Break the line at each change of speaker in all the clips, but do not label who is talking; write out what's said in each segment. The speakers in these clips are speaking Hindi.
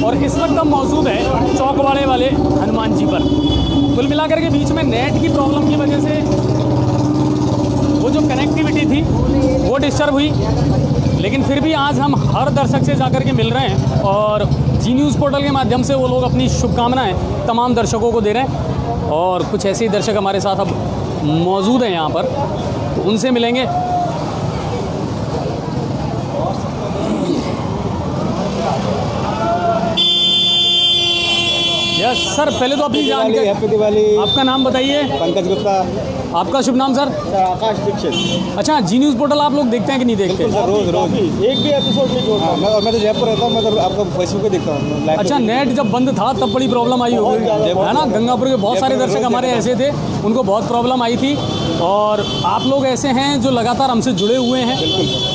और इस वक्त हम मौजूद है चौकवाड़े वाले हनुमान जी पर। कुल मिलाकर के बीच में नेट की प्रॉब्लम की वजह से वो जो कनेक्टिविटी थी वो डिस्टर्ब हुई, लेकिन फिर भी आज हम हर दर्शक से जाकर के मिल रहे हैं और जी न्यूज़ पोर्टल के माध्यम से वो लोग अपनी शुभकामनाएं तमाम दर्शकों को दे रहे हैं। और कुछ ऐसे ही दर्शक हमारे साथ अब मौजूद हैं यहाँ पर, तो उनसे मिलेंगे। यस सर, पहले तो अपनी जानकारी,
हैप्पी दिवाली।
आपका नाम बताइए।
पंकज गुप्ता।
आपका शुभ नाम सर?
सर आकाश दीक्षित।
अच्छा, जी न्यूज़ पोर्टल आप लोग देखते हैं कि नहीं देखते?
सर रोज एक भी एपिसोड नहीं छोड़ता। और मैं तो जयपुर रहता हूँ, मैं तो आपको फेसबुक पे देखता हूँ।
अच्छा, नेट जब बंद था तब बड़ी प्रॉब्लम आई होगी, है ना? गंगापुर के बहुत सारे दर्शक हमारे ऐसे थे, उनको बहुत प्रॉब्लम आई थी। और आप लोग ऐसे हैं जो लगातार हमसे जुड़े हुए हैं,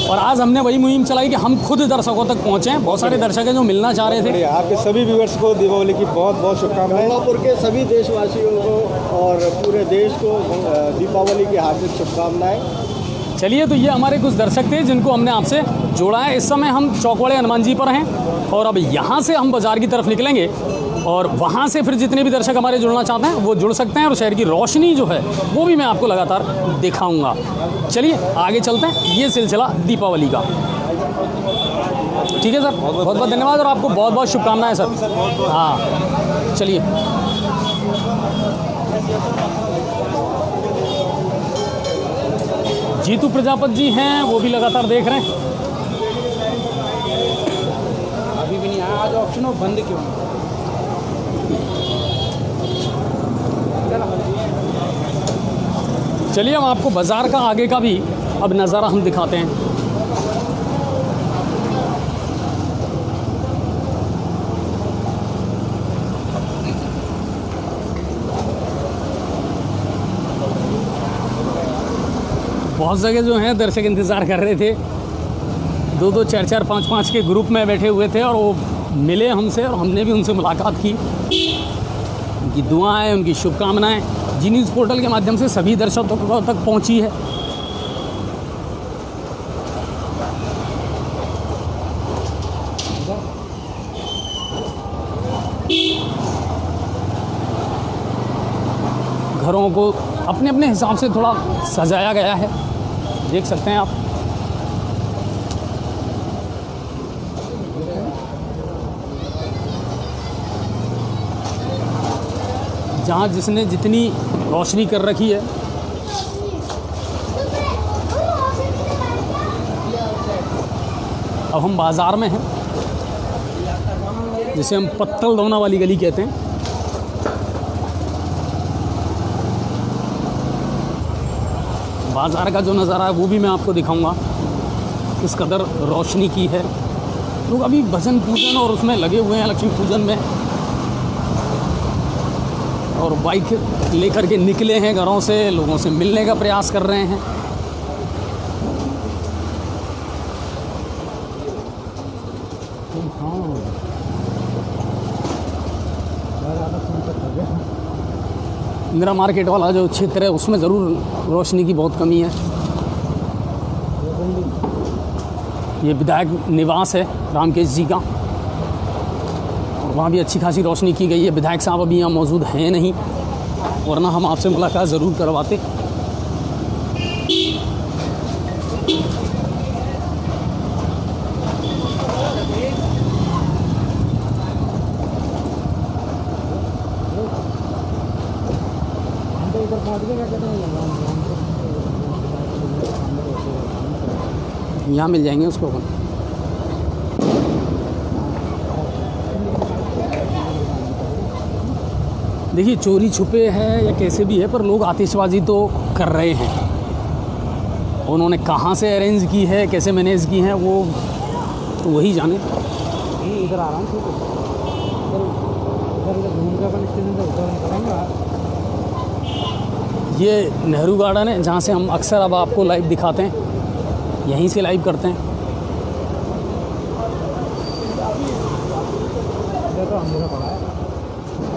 और आज हमने वही मुहिम चलाई कि हम खुद दर्शकों तक पहुँचें। बहुत सारे दर्शक हैं जो मिलना चाह रहे थे।
आपके सभी व्यूअर्स को दीपावली की बहुत बहुत शुभकामनाएं।
गंगापुर के सभी देशवासियों को और पूरे देश को दीपावली की हार्दिक शुभकामनाएं।
चलिए, तो ये हमारे कुछ दर्शक थे जिनको हमने आपसे जोड़ा है। इस समय हम चौकवाड़े हनुमान जी पर हैं और अब यहाँ से हम बाज़ार की तरफ निकलेंगे और वहाँ से फिर जितने भी दर्शक हमारे जुड़ना चाहते हैं वो जुड़ सकते हैं, और शहर की रोशनी जो है वो भी मैं आपको लगातार दिखाऊंगा। चलिए आगे चलते हैं, ये सिलसिला दीपावली का। ठीक है सर, बहुत बहुत धन्यवाद और आपको बहुत बहुत शुभकामनाएं सर। हाँ चलिए। जीतू प्रजापति जी हैं, वो भी लगातार देख रहे हैं।
अभी भी नहीं आया आज ऑप्शन, वो बंद क्यों?
चलिए हम आपको बाज़ार का आगे का भी अब नज़ारा हम दिखाते हैं। बहुत जगह जो हैं दर्शक इंतज़ार कर रहे थे, 2-2, 4-4, 5-5 के ग्रुप में बैठे हुए थे और वो मिले हमसे और हमने भी उनसे मुलाकात की। उनकी दुआएं, उनकी शुभकामनाएं जी न्यूज़ पोर्टल के माध्यम से सभी दर्शकों तक पहुंची है। घरों को अपने अपने हिसाब से थोड़ा सजाया गया है, देख सकते हैं आप। जहाँ जिसने जितनी रोशनी कर रखी है। अब हम बाज़ार में हैं, जिसे हम पत्तल दौना वाली गली कहते हैं। बाज़ार का जो नज़ारा है वो भी मैं आपको दिखाऊंगा, किस कदर रोशनी की है। लोग अभी भजन पूजन और उसमें लगे हुए हैं, लक्ष्मी पूजन में, और बाइक लेकर के निकले हैं घरों से, लोगों से मिलने का प्रयास कर रहे हैं। इंदिरा मार्केट वाला जो क्षेत्र है उसमें ज़रूर रोशनी की बहुत कमी है। ये विधायक निवास है रामकेश जी का, और वहाँ भी अच्छी खासी रोशनी की गई है। विधायक साहब अभी यहाँ मौजूद हैं नहीं, वरना हम आपसे मुलाकात ज़रूर करवाते। यहाँ मिल जाएंगे उसको। देखिए, चोरी छुपे है या कैसे भी है, पर लोग आतिशबाजी तो कर रहे हैं। उन्होंने कहाँ से अरेंज की है, कैसे मैनेज की है, वो तो वही जाने।
इधर आराम से घूम के अपन स्टेशन से उतर करेंगे।
ये नेहरू गार्डन है जहाँ से हम अक्सर अब आपको लाइव दिखाते हैं, यहीं से लाइव करते हैं।
इधर तो अंधेरा पड़ा है।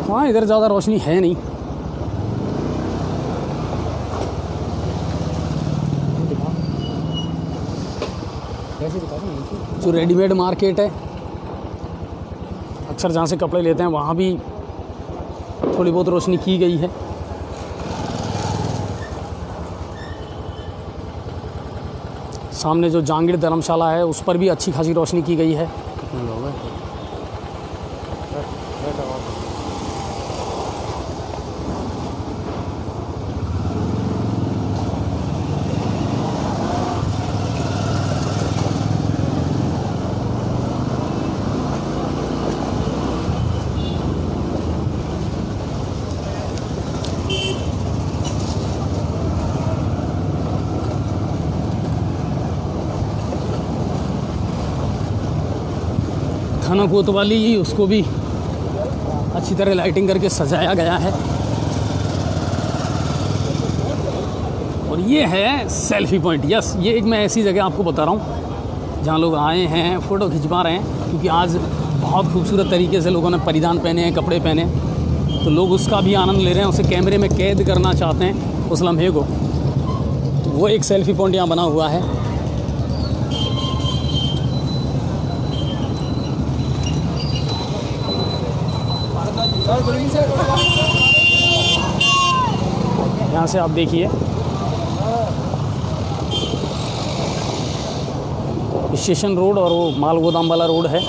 हाँ, इधर ज़्यादा रोशनी है नहीं।
कैसे दिखा दूँ?
जो रेडीमेड मार्केट है, अक्सर जहाँ से कपड़े लेते हैं वहाँ भी थोड़ी बहुत रोशनी की गई है। सामने जो जहांगीर धर्मशाला है उस पर भी अच्छी खासी रोशनी की गई है। कितने लोग हैं? खाना कोतवाली उसको भी अच्छी तरह लाइटिंग करके सजाया गया है। और ये है सेल्फी पॉइंट। यस, ये एक मैं ऐसी जगह आपको बता रहा हूँ जहाँ लोग आए हैं, फ़ोटो खिंचवा रहे हैं, क्योंकि आज बहुत खूबसूरत तरीके से लोगों ने परिधान पहने हैं, कपड़े पहने, तो लोग उसका भी आनंद ले रहे हैं, उसे कैमरे में कैद करना चाहते हैं उस लम्हे को। तो वो एक सेल्फी पॉइंट यहाँ बना हुआ है। यहाँ से आप देखिए स्टेशन रोड और वो माल गोदाम वाला रोड है।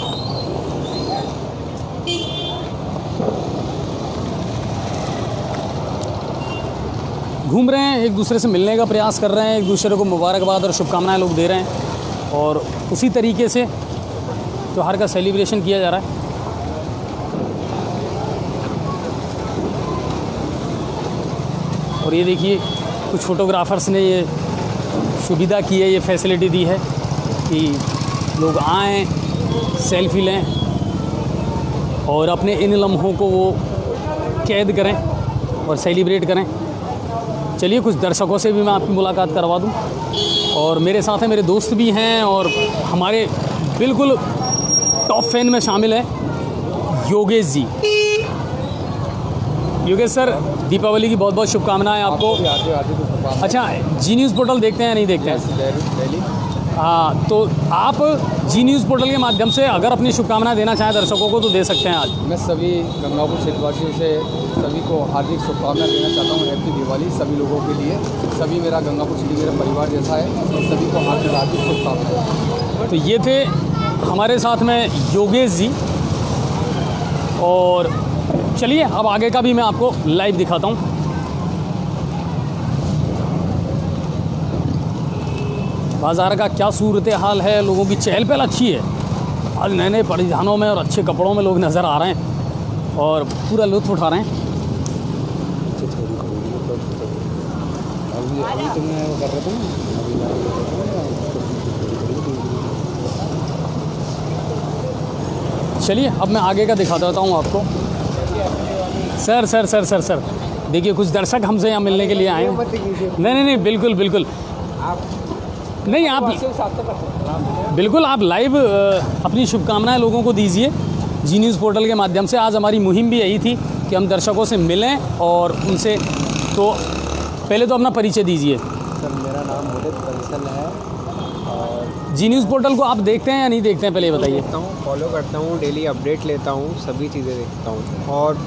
घूम रहे हैं, एक दूसरे से मिलने का प्रयास कर रहे हैं, एक दूसरे को मुबारकबाद और शुभकामनाएं लोग दे रहे हैं, और उसी तरीके से त्योहार का सेलिब्रेशन किया जा रहा है। और ये देखिए कुछ फ़ोटोग्राफ़र्स ने ये सुविधा की है, ये फैसिलिटी दी है कि लोग आएँ, सेल्फी लें और अपने इन लम्हों को वो कैद करें और सेलिब्रेट करें। चलिए कुछ दर्शकों से भी मैं आपकी मुलाकात करवा दूं। और मेरे साथ हैं, मेरे दोस्त भी हैं और हमारे बिल्कुल टॉप फैन में शामिल है योगेश जी। योगेश सर, दीपावली की बहुत बहुत शुभकामनाएं आपको। अच्छा, जी न्यूज़ पोर्टल देखते हैं या नहीं देखते हैं? हाँ, तो आप जी न्यूज़ पोर्टल के माध्यम से अगर अपनी शुभकामनाएं देना चाहें दर्शकों को तो दे सकते हैं आज।
मैं सभी गंगापुर क्षेत्रवासियों से सभी को हार्दिक शुभकामनाएं देना चाहता हूँ। हैप्पी दिवाली सभी लोगों के लिए। सभी मेरा गंगापुर सिटी मेरा परिवार जैसा है और सभी को हार्दिक शुभकामनाएं।
तो ये थे हमारे साथ में योगेश जी। और चलिए अब आगे का भी मैं आपको लाइव दिखाता हूँ। बाज़ार का क्या सूरत हाल है, लोगों की चहल पहल अच्छी है। आज नए नए परिधानों में और अच्छे कपड़ों में लोग नज़र आ रहे हैं और पूरा लुत्फ़ उठा रहे हैं।
अभी तो मैं वो कर रहा था
चलिए अब मैं आगे का दिखाता रहता हूँ आपको। Sir sir sir sir sir देखिए, कुछ दर्शक हमसे यहाँ मिलने के लिए आए हैं। नहीं, बिल्कुल बिल्कुल नहीं, आप बिल्कुल आप लाइव अपनी शुभकामनाएं लोगों को दीजिए जी न्यूज़ पोर्टल के माध्यम से। आज हमारी मुहिम भी यही थी कि हम दर्शकों से मिलें और उनसे, तो पहले तो अपना परिचय दीजिए।
सर, मेरा नाम मुदित बंसल है और
जी न्यूज़ पोर्टल को आप देखते हैं या नहीं देखते हैं, पहले ये बताइए।
देखता हूँ, फॉलो करता हूँ, डेली अपडेट लेता हूँ, सभी चीज़ें देखता हूँ। और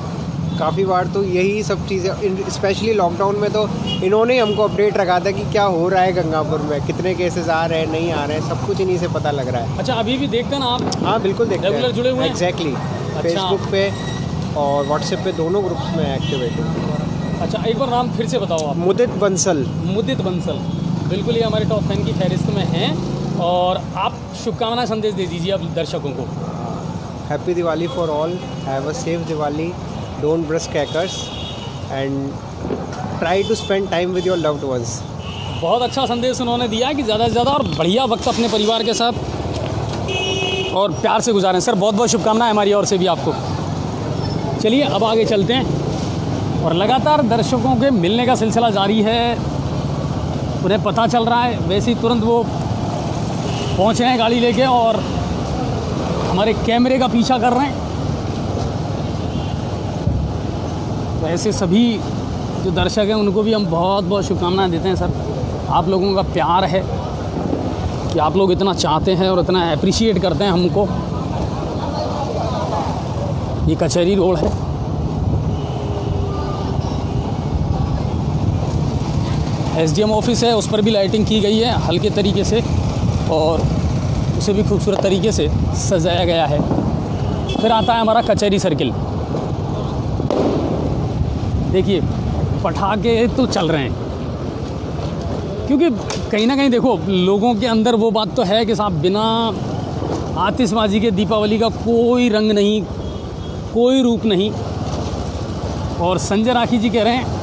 काफ़ी बार तो यही सब चीज़ें, स्पेशली लॉकडाउन में तो इन्होंने हमको अपडेट रखा था कि क्या हो रहा है गंगापुर में, कितने केसेस आ रहे हैं, नहीं आ रहे हैं, सब कुछ इन्हीं से पता लग रहा है।
अच्छा, अभी भी देखते हैं ना आप?
हाँ बिल्कुल देखते हैं,
रेगुलर जुड़े हुए हैं?
एग्जैक्टली। फेसबुक पे और व्हाट्सएप पे दोनों ग्रुप्स में एक्टिवेट हूँ।
अच्छा, एक बार नाम फिर से बताओ आप।
मुदित बंसल।
मुदित बंसल, बिल्कुल ये हमारे टॉप फैन की फहरिस्त में हैं। और आप शुभकामना संदेश दे दीजिए अब दर्शकों को।
Happy Diwali for all, have a safe Diwali, don't burst crackers and try to spend time with your loved ones.
बहुत अच्छा संदेश उन्होंने दिया कि ज़्यादा से ज़्यादा और बढ़िया वक्त अपने परिवार के साथ और प्यार से गुजारें। सर, बहुत बहुत शुभकामनाएं हमारी ओर से भी आपको। चलिए अब आगे चलते हैं। और लगातार दर्शकों के मिलने का सिलसिला जारी है, उन्हें पता चल रहा है, वैसे ही तुरंत वो पहुँच रहे हैं गाड़ी लेके और हमारे कैमरे का पीछा कर रहे हैं। तो ऐसे सभी जो दर्शक हैं उनको भी हम बहुत बहुत शुभकामनाएं देते हैं। सर, आप लोगों का प्यार है कि आप लोग इतना चाहते हैं और इतना अप्रिशिएट करते हैं हमको। ये कचहरी रोड है। एसडीएम ऑफिस है, उस पर भी लाइटिंग की गई है हल्के तरीके से और उसे भी खूबसूरत तरीके से सजाया गया है। फिर आता है हमारा कचहरी सर्किल। देखिए पटाखे तो चल रहे हैं, क्योंकि कहीं ना कहीं देखो लोगों के अंदर वो बात तो है कि साहब बिना आतिशबाजी के दीपावली का कोई रंग नहीं, कोई रूप नहीं। और संजय राखी जी कह रहे हैं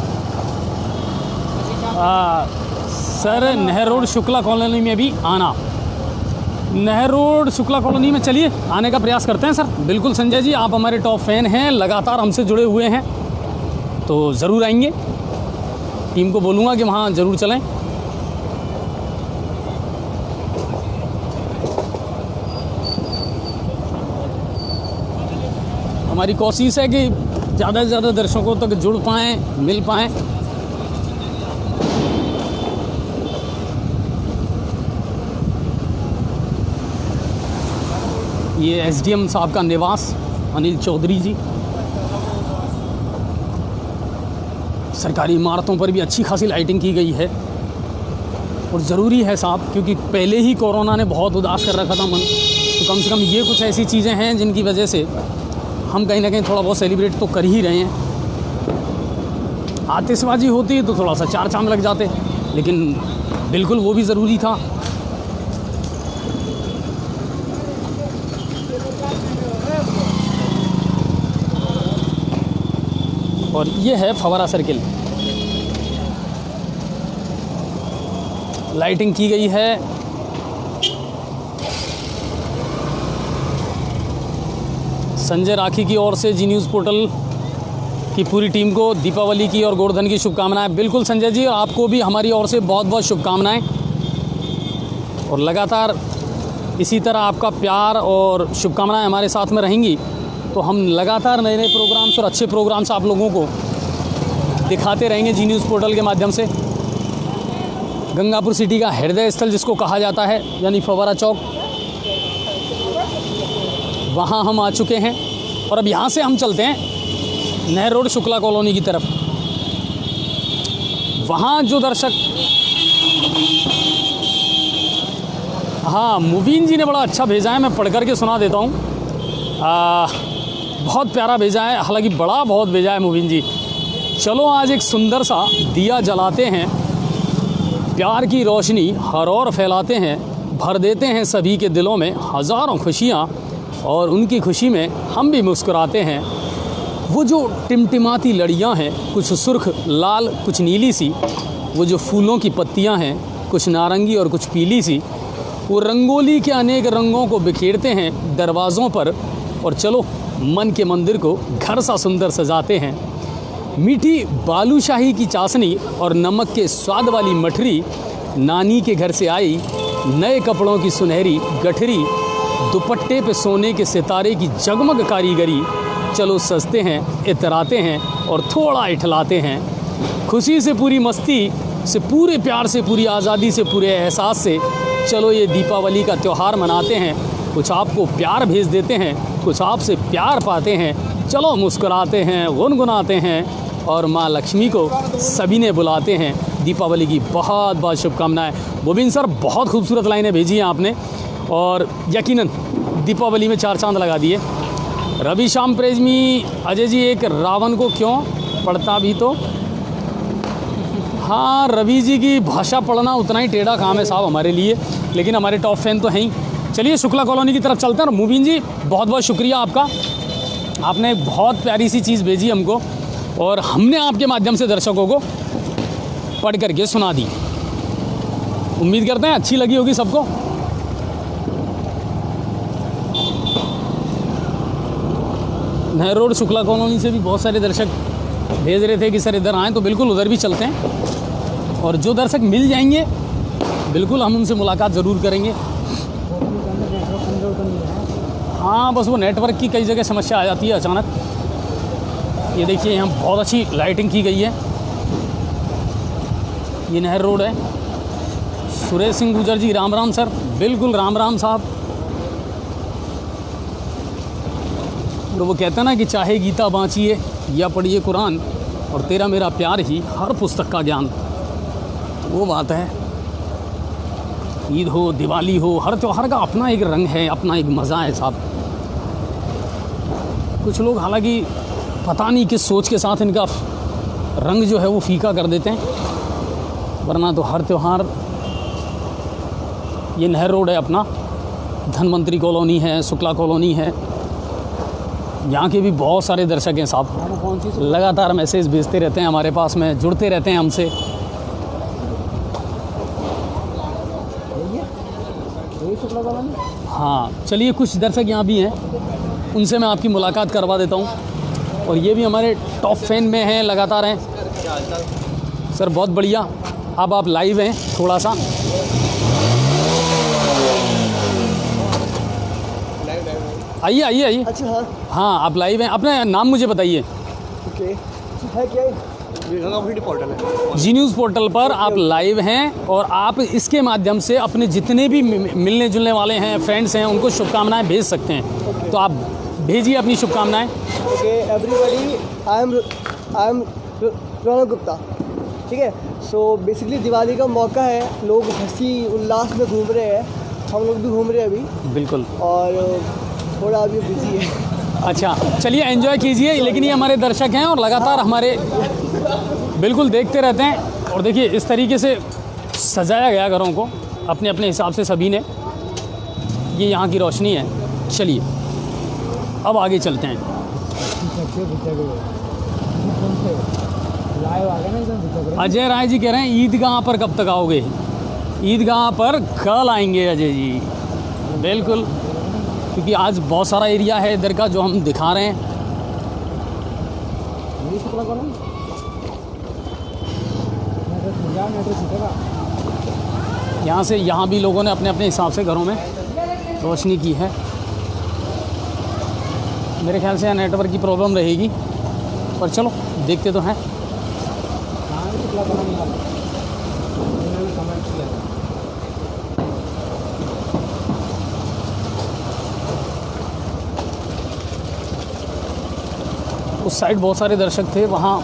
सर नहर रोड शुक्ला कॉलोनी में भी आना। नहर रोड शुक्ला कॉलोनी में चलिए आने का प्रयास करते हैं सर। बिल्कुल संजय जी, आप हमारे टॉप फैन हैं, लगातार हमसे जुड़े हुए हैं, तो ज़रूर आएंगे। टीम को बोलूँगा कि वहाँ ज़रूर चलें। हमारी कोशिश है कि ज़्यादा से ज़्यादा दर्शकों तक जुड़ पाएँ, मिल पाएँ। ये एसडीएम साहब का निवास अनिल चौधरी जी। सरकारी इमारतों पर भी अच्छी खासी लाइटिंग की गई है और ज़रूरी है साहब, क्योंकि पहले ही कोरोना ने बहुत उदास कर रखा था मन, तो कम से कम ये कुछ ऐसी चीज़ें हैं जिनकी वजह से हम कहीं ना कहीं थोड़ा बहुत सेलिब्रेट तो कर ही रहे हैं। आतिशबाजी होती है तो थोड़ा सा चार चांद लग जाते, लेकिन बिल्कुल वो भी ज़रूरी था। और ये है फवारा सर्किल, लाइटिंग की गई है। संजय राखी की ओर से जी न्यूज़ पोर्टल की पूरी टीम को दीपावली की और गोवर्धन की शुभकामनाएं। बिल्कुल संजय जी, आपको भी हमारी ओर से बहुत बहुत शुभकामनाएं और लगातार इसी तरह आपका प्यार और शुभकामनाएं हमारे साथ में रहेंगी तो हम लगातार नए नए प्रोग्राम्स और अच्छे प्रोग्राम्स आप लोगों को दिखाते रहेंगे जी न्यूज़ पोर्टल के माध्यम से। गंगापुर सिटी का हृदय स्थल जिसको कहा जाता है, यानी फवारा चौक, वहाँ हम आ चुके हैं और अब यहाँ से हम चलते हैं नहर रोड शुक्ला कॉलोनी की तरफ। वहाँ जो दर्शक, हाँ मुबीन जी ने बड़ा अच्छा भेजा है, मैं पढ़ कर के सुना देता हूँ। बहुत प्यारा भेजा है, हालांकि बड़ा बहुत भेजा है मुबीन जी। चलो आज एक सुंदर सा दिया जलाते हैं, प्यार की रोशनी हर ओर फैलाते हैं, भर देते हैं सभी के दिलों में हज़ारों खुशियाँ और उनकी खुशी में हम भी मुस्कुराते हैं। वो जो टिमटिमाती लड़ियाँ हैं, कुछ सुर्ख लाल कुछ नीली सी, वो जो फूलों की पत्तियाँ हैं, कुछ नारंगी और कुछ पीली सी, वो रंगोली के अनेक रंगों को बिखेरते हैं दरवाज़ों पर और चलो मन के मंदिर को घर सा सुंदर सजाते हैं। मीठी बालूशाही की चाशनी और नमक के स्वाद वाली मठरी नानी के घर से आई, नए कपड़ों की सुनहरी गठरी, दुपट्टे पे सोने के सितारे की जगमग कारीगरी, चलो सजते हैं, इतराते हैं और थोड़ा इठलाते हैं। खुशी से पूरी मस्ती से, पूरे प्यार से, पूरी आज़ादी से, पूरे एहसास से चलो ये दीपावली का त्यौहार मनाते हैं। कुछ आपको प्यार भेज देते हैं, कुछ आपसे प्यार पाते हैं, चलो मुस्कुराते हैं, गुनगुनाते हैं और माँ लक्ष्मी को सभी ने बुलाते हैं। दीपावली की बहुत बहुत शुभकामनाएं। मुबीन सर बहुत खूबसूरत लाइनें भेजी हैं आपने और यकीनन दीपावली में चार चांद लगा दिए। रवि श्याम प्रेमी अजय जी, एक रावण को क्यों पढ़ता भी तो। हाँ, रवि जी की भाषा पढ़ना उतना ही टेढ़ा काम है साहब हमारे लिए, लेकिन हमारे टॉप फैन तो हैं ही। चलिए शुक्ला कॉलोनी की तरफ चलते हैं। और मुबीन जी बहुत बहुत शुक्रिया आपका, आपने बहुत प्यारी सी चीज़ भेजी हमको और हमने आपके माध्यम से दर्शकों को पढ़ करके सुना दी। उम्मीद करते हैं अच्छी लगी होगी सबको। नहर रोड शुक्ला कॉलोनी से भी बहुत सारे दर्शक भेज रहे थे कि सर इधर आएँ, तो बिल्कुल उधर भी चलते हैं और जो दर्शक मिल जाएंगे बिल्कुल हम उनसे मुलाकात ज़रूर करेंगे। हाँ, बस वो नेटवर्क की कई जगह समस्या आ जाती है अचानक। ये देखिए यहाँ बहुत अच्छी लाइटिंग की गई है। ये नहर रोड है। सुरेश सिंह गुजर जी, राम राम सर। बिल्कुल राम राम साहब। और वो कहता है ना कि चाहे गीता बाँचिए या पढ़िए कुरान और तेरा मेरा प्यार ही हर पुस्तक का ज्ञान। वो बात है, ईद हो दिवाली हो, हर त्यौहार का अपना एक रंग है, अपना एक मज़ा है साहब। कुछ लोग हालांकि पता नहीं किस सोच के साथ इनका रंग जो है वो फीका कर देते हैं, वरना तो हर त्यौहार, ये नहर रोड है अपना, धनवंतरी कॉलोनी है, शुक्ला कॉलोनी है, यहाँ के भी बहुत सारे दर्शक हैं साहब, लगातार मैसेज भेजते रहते हैं हमारे पास में, जुड़ते रहते हैं हमसे। हाँ चलिए, कुछ दर्शक यहाँ भी हैं, उनसे मैं आपकी मुलाकात करवा देता हूँ। और ये भी हमारे टॉप फैन में हैं, लगातार हैं। सर बहुत बढ़िया, अब आप लाइव हैं थोड़ा सा। आइए आइए आइए।
अच्छा हाँ
हाँ आप लाइव हैं, अपना नाम मुझे बताइए।
ओके है क्या पोर्टल है?
जी न्यूज़ पोर्टल पर आप लाइव हैं और आप इसके माध्यम से अपने जितने भी मिलने जुलने वाले हैं, फ्रेंड्स हैं, उनको शुभकामनाएं भेज सकते हैं। तो आप भेजिए अपनी शुभकामनाएं।
ओके एवरीबडी, आई एम रौनक गुप्ता। ठीक है, सो बेसिकली दिवाली का मौका है, लोग हंसी उल्लास में घूम रहे हैं, हम लोग भी घूम रहे हैं अभी।
बिल्कुल।
और थोड़ा अभी बिजी है।
अच्छा चलिए, एंजॉय कीजिए। लेकिन ये हमारे दर्शक हैं और लगातार हमारे बिल्कुल देखते रहते हैं। और देखिए इस तरीके से सजाया गया घरों को अपने अपने हिसाब से सभी ने। ये यहाँ की रोशनी है। चलिए अब आगे चलते हैं। अजय राय जी कह रहे हैं ईदगाह पर कब तक आओगे? ईदगाह पर कल आएंगे अजय जी, बिल्कुल, क्योंकि आज बहुत सारा एरिया है इधर का जो हम दिखा रहे हैं। यहाँ से यहाँ भी लोगों ने अपने अपने हिसाब से घरों में रोशनी की है। मेरे ख्याल से यहाँ नेटवर्क की प्रॉब्लम रहेगी, पर चलो देखते तो हैं। उस साइड बहुत सारे दर्शक थे वहाँ।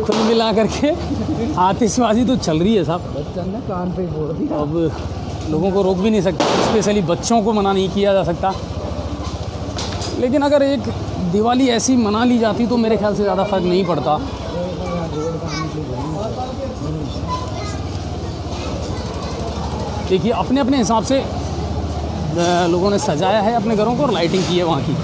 कुल मिला करके आतिशबाजी तो चल रही है साहब।
कान पे बोल दिया।
अब लोगों को रोक भी नहीं सकते, स्पेशली बच्चों को मना नहीं किया जा सकता। लेकिन अगर एक दिवाली ऐसी मना ली जाती तो मेरे ख्याल से ज़्यादा फर्क नहीं पड़ता। देखिए अपने अपने हिसाब से लोगों ने सजाया है अपने घरों को और लाइटिंग की है वहाँ की।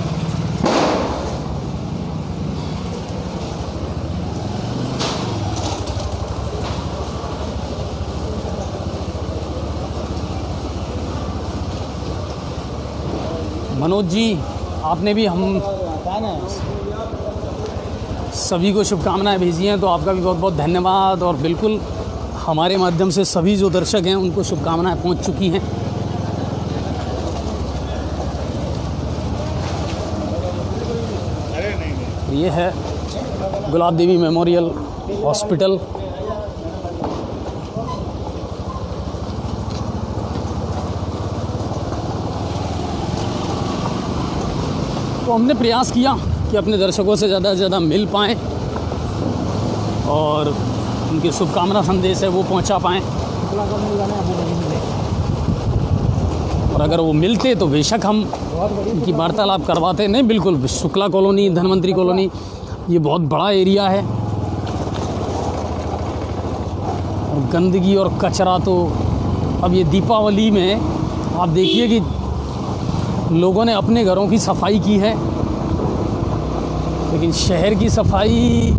मनोज जी, आपने भी हम सभी को शुभकामनाएं भेजी हैं, तो आपका भी बहुत बहुत धन्यवाद। और बिल्कुल हमारे माध्यम से सभी जो दर्शक हैं उनको शुभकामनाएं पहुंच चुकी हैं। ये है गुलाब देवी मेमोरियल हॉस्पिटल। तो हमने प्रयास किया कि अपने दर्शकों से ज़्यादा से ज़्यादा मिल पाएँ और उनके शुभकामना संदेश है वो पहुंचा पाएँ। और अगर वो मिलते तो बेशक हम उनकी वार्तालाप करवाते। नहीं बिल्कुल, शुक्ला कॉलोनी, धनवंतरी कॉलोनी, ये बहुत बड़ा एरिया है। और गंदगी और कचरा तो अब ये दीपावली में आप देखिए कि लोगों ने अपने घरों की सफाई की है, लेकिन शहर की सफाई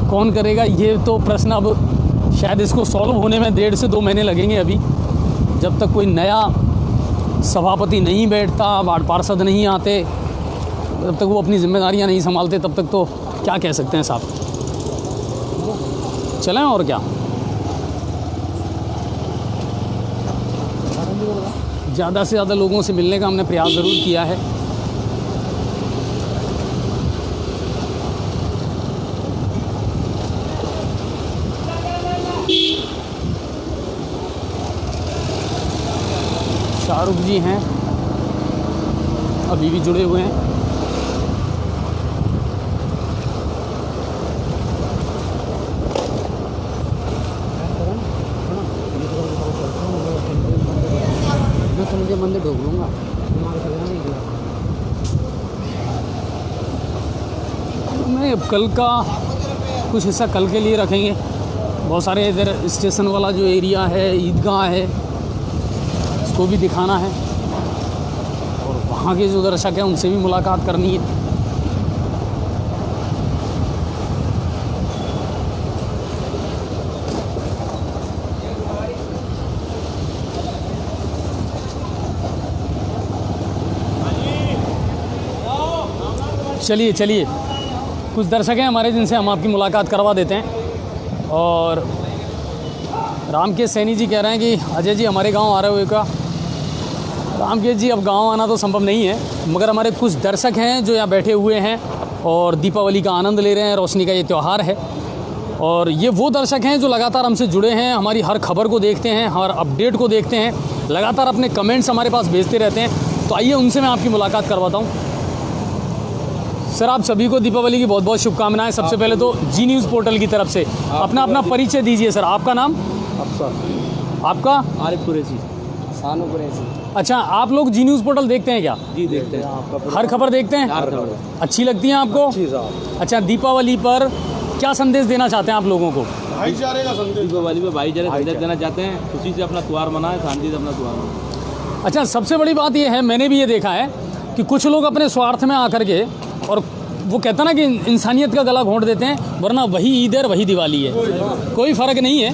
कौन करेगा, ये तो प्रश्न अब शायद इसको सॉल्व होने में 1.5 से 2 महीने लगेंगे। अभी जब तक कोई नया सभापति नहीं बैठता, वार्ड पार्षद नहीं आते, जब तक वो अपनी जिम्मेदारियां नहीं संभालते, तब तक तो क्या कह सकते हैं साहब। चलें और क्या। ज़्यादा से ज़्यादा लोगों से मिलने का हमने प्रयास ज़रूर किया है। शाहरुख जी हैं, अभी भी जुड़े हुए हैं।
मैं समझे मंदिर ढूंढ लूँगा।
नहीं, अब कल का कुछ हिस्सा कल के लिए रखेंगे। बहुत सारे इधर स्टेशन वाला जो एरिया है, ईदगाह है, उसको भी दिखाना है और वहाँ के जो दर्शक हैं उनसे भी मुलाकात करनी है। चलिए चलिए, कुछ दर्शक हैं हमारे जिनसे हम आपकी मुलाकात करवा देते हैं। और रामकेश सैनी जी कह रहे हैं कि अजय जी हमारे गांव आ रहे हुए का। रामकेश जी अब गांव आना तो संभव नहीं है, मगर हमारे कुछ दर्शक हैं जो यहाँ बैठे हुए हैं और दीपावली का आनंद ले रहे हैं। रोशनी का ये त्यौहार है और ये वो दर्शक हैं जो लगातार हमसे जुड़े हैं, हमारी हर खबर को देखते हैं, हर अपडेट को देखते हैं, लगातार अपने कमेंट्स हमारे पास भेजते रहते हैं। तो आइए उनसे मैं आपकी मुलाकात करवाता हूँ। सर, आप सभी को दीपावली की बहुत बहुत शुभकामनाएं। सबसे पहले तो जी न्यूज़ पोर्टल की तरफ से अपना परिचय दीजिए सर। आपका नाम?
अफसर
आपका?
आरिफ कुरैशी। सानू कुरैशी।
अच्छा, आप लोग जी न्यूज़ पोर्टल देखते हैं क्या?
जी देखते हैं।
हर खबर देखते हैं?
हर खबर।
अच्छी लगती है आपको?
जी साहब।
अच्छा, दीपावली पर क्या संदेश देना चाहते हैं आप लोगों को?
भाईचारे का संदेश। दीपावली में भाईचारे का संदेश देना चाहते हैं। खुशी से अपना त्यौहार मनाएं, शांति से अपना त्यौहार मनाएं।
अच्छा, सबसे बड़ी बात यह है, मैंने भी ये देखा है कि कुछ लोग अपने स्वार्थ में आकर के, और वो कहता ना कि इंसानियत का गला घोंट देते हैं, वरना वही ईद है और वही दिवाली है, कोई फ़र्क नहीं है।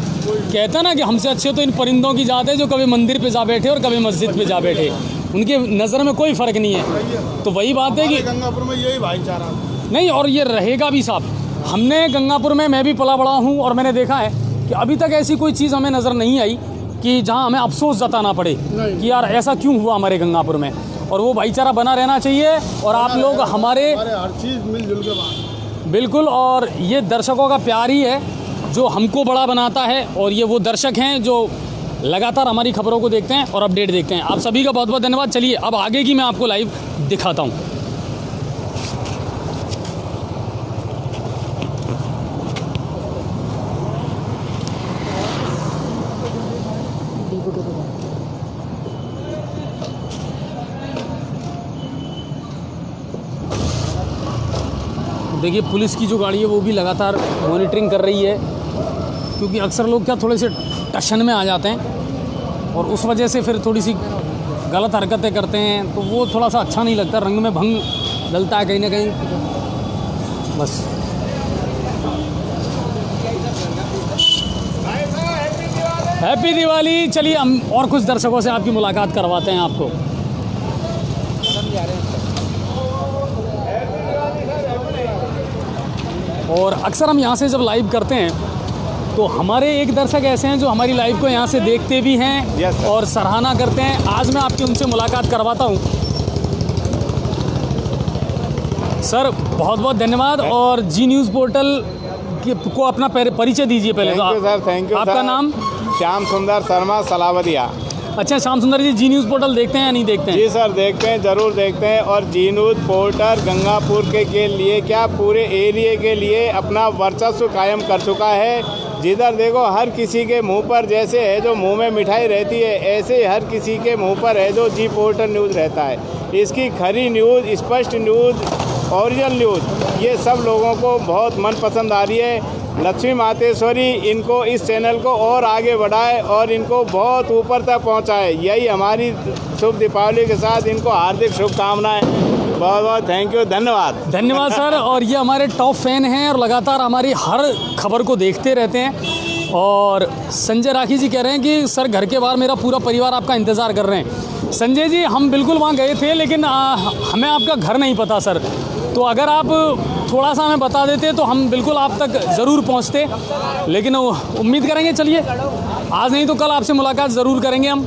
कहता ना कि हमसे अच्छे तो इन परिंदों की जात है जो कभी मंदिर पे जा बैठे और कभी मस्जिद पे जा बैठे, उनके नज़र में कोई फ़र्क नहीं है। तो वही बात है कि
गंगापुर में यही भाईचारा
नहीं, और ये रहेगा भी साहब। हमने गंगापुर में, मैं भी पला बड़ा हूँ और मैंने देखा है कि अभी तक ऐसी कोई चीज़ हमें नज़र नहीं आई कि जहाँ हमें अफसोस जताना पड़े कि यार ऐसा क्यों हुआ हमारे गंगापुर में। और वो भाईचारा बना रहना चाहिए और आप लोग हमारे
हर चीज़ मिलजुल के बात।
बिल्कुल, और ये दर्शकों का प्यार ही है जो हमको बड़ा बनाता है, और ये वो दर्शक हैं जो लगातार हमारी खबरों को देखते हैं और अपडेट देखते हैं। आप सभी का बहुत बहुत धन्यवाद। चलिए अब आगे की मैं आपको लाइव दिखाता हूँ। देखिए, पुलिस की जो गाड़ी है वो भी लगातार मॉनिटरिंग कर रही है, क्योंकि अक्सर लोग क्या थोड़े से टशन में आ जाते हैं और उस वजह से फिर थोड़ी सी गलत हरकतें करते हैं, तो वो थोड़ा सा अच्छा नहीं लगता, रंग में भंग डलता है कहीं ना कहीं। बस हैप्पी दिवाली। चलिए हम और कुछ दर्शकों से आपकी मुलाकात करवाते हैं आपको। और अक्सर हम यहाँ से जब लाइव करते हैं तो हमारे एक दर्शक ऐसे हैं जो हमारी लाइव को यहाँ से देखते भी हैं और सराहना करते हैं। आज मैं आपकी उनसे मुलाकात करवाता हूँ। सर, बहुत बहुत धन्यवाद। और जी न्यूज़ पोर्टल को अपना परिचय दीजिए पहले।
Thank you.
आपका नाम?
श्याम सुंदर शर्मा सलावदिया।
अच्छा, श्याम सुंदर जी, जी न्यूज़ पोर्टल देखते हैं या नहीं देखते हैं?
जी सर, देखते हैं, ज़रूर देखते हैं। और जी न्यूज़ पोर्टल गंगापुर के लिए क्या पूरे एरिया के लिए अपना वर्चस्व कायम कर चुका है। जिधर देखो हर किसी के मुंह पर जैसे है जो मुंह में मिठाई रहती है, ऐसे हर किसी के मुंह पर है जो जी पोर्टल न्यूज़ रहता है। इसकी खरी न्यूज़, स्पष्ट न्यूज़, ओरिजिनल न्यूज़, ये सब लोगों को बहुत मन पसंद आ रही है। लक्ष्मी मातेश्वरी इनको, इस चैनल को और आगे बढ़ाए और इनको बहुत ऊपर तक पहुंचाए। यही हमारी शुभ दीपावली के साथ इनको हार्दिक शुभकामनाएं। बहुत बहुत थैंक यू, धन्यवाद।
धन्यवाद सर। और ये हमारे टॉप फैन हैं और लगातार हमारी हर खबर को देखते रहते हैं। और संजय राखी जी कह रहे हैं कि सर, घर के बाहर मेरा पूरा परिवार आपका इंतज़ार कर रहे हैं। संजय जी, हम बिल्कुल वहाँ गए थे, लेकिन हमें आपका घर नहीं पता सर, तो अगर आप थोड़ा सा हमें बता देते तो हम बिल्कुल आप तक ज़रूर पहुँचते। लेकिन उम्मीद करेंगे, चलिए आज नहीं तो कल आपसे मुलाकात ज़रूर करेंगे हम।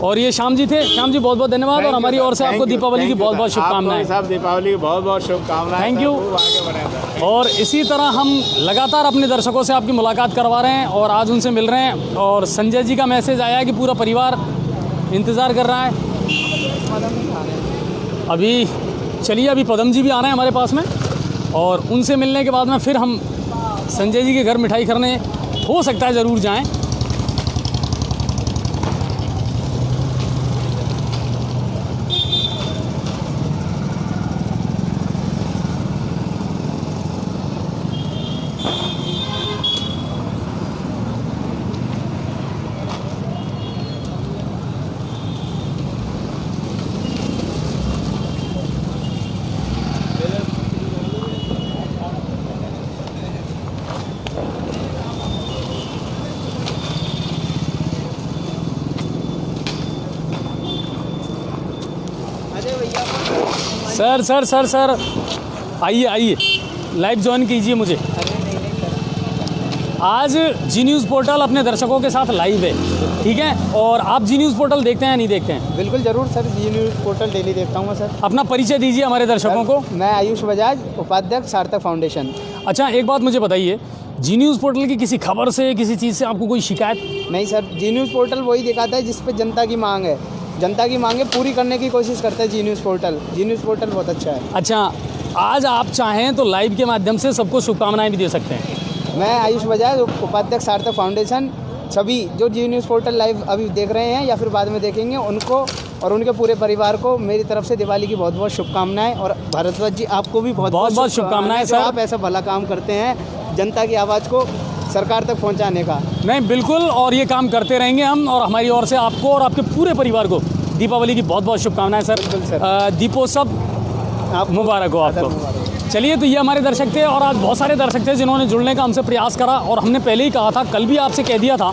और ये श्याम जी थे। श्याम जी बहुत बहुत धन्यवाद और हमारी ओर से आपको दीपावली की बहुत बहुत शुभकामनाएं।
साहब दीपावली की बहुत बहुत शुभकामनाएं।
Thank you.
खूब आगे बढ़ें सर।
और इसी तरह हम लगातार अपने दर्शकों से आपकी मुलाकात करवा रहे हैं और आज उनसे मिल रहे हैं। और संजय जी का मैसेज आया है कि पूरा परिवार इंतज़ार कर रहा है। अभी चलिए, अभी पदम जी भी आ रहे हैं हमारे पास में और उनसे मिलने के बाद में फिर हम संजय जी के घर मिठाई करने हो सकता है ज़रूर जाएं। सर सर सर सर आइए आइए, लाइव ज्वाइन कीजिए मुझे। आज जी न्यूज़ पोर्टल अपने दर्शकों के साथ लाइव है, ठीक है? और आप जी न्यूज़ पोर्टल देखते हैं या नहीं देखते हैं?
बिल्कुल ज़रूर सर, जी न्यूज़ पोर्टल डेली देखता हूँ मैं सर।
अपना परिचय दीजिए हमारे दर्शकों को।
मैं आयुष बजाज, उपाध्यक्ष सार्थक फाउंडेशन।
अच्छा, एक बात मुझे बताइए, जी न्यूज़ पोर्टल की किसी खबर से, किसी चीज़ से आपको कोई शिकायत?
नहीं सर, जी न्यूज़ पोर्टल वही दिखाता है जिस पे जनता की मांग है। जनता की मांगें पूरी करने की कोशिश करता है जी न्यूज़ पोर्टल। जी न्यूज़ पोर्टल बहुत अच्छा है।
अच्छा, आज आप चाहें तो लाइव के माध्यम से सबको शुभकामनाएं भी दे सकते हैं।
मैं आयुष बजाज, उपाध्यक्ष सार्थक फाउंडेशन, सभी जो जी न्यूज़ पोर्टल लाइव अभी देख रहे हैं या फिर बाद में देखेंगे, उनको और उनके पूरे परिवार को मेरी तरफ से दिवाली की बहुत बहुत शुभकामनाएं। और भारद्वाज जी, आपको भी बहुत बहुत
शुभकामनाएं सर।
आप ऐसा भला काम करते हैं जनता की आवाज़ को सरकार तक पहुंचाने का।
नहीं, बिल्कुल, और ये काम करते रहेंगे हम। और हमारी ओर से आपको और आपके पूरे परिवार को दीपावली की बहुत बहुत शुभकामनाएं सर। दीपोत्सव आप मुबारक हो आपको। चलिए, तो ये हमारे दर्शक थे और आज बहुत सारे दर्शक थे जिन्होंने जुड़ने का हमसे प्रयास करा। और हमने पहले ही कहा था, कल भी आपसे कह दिया था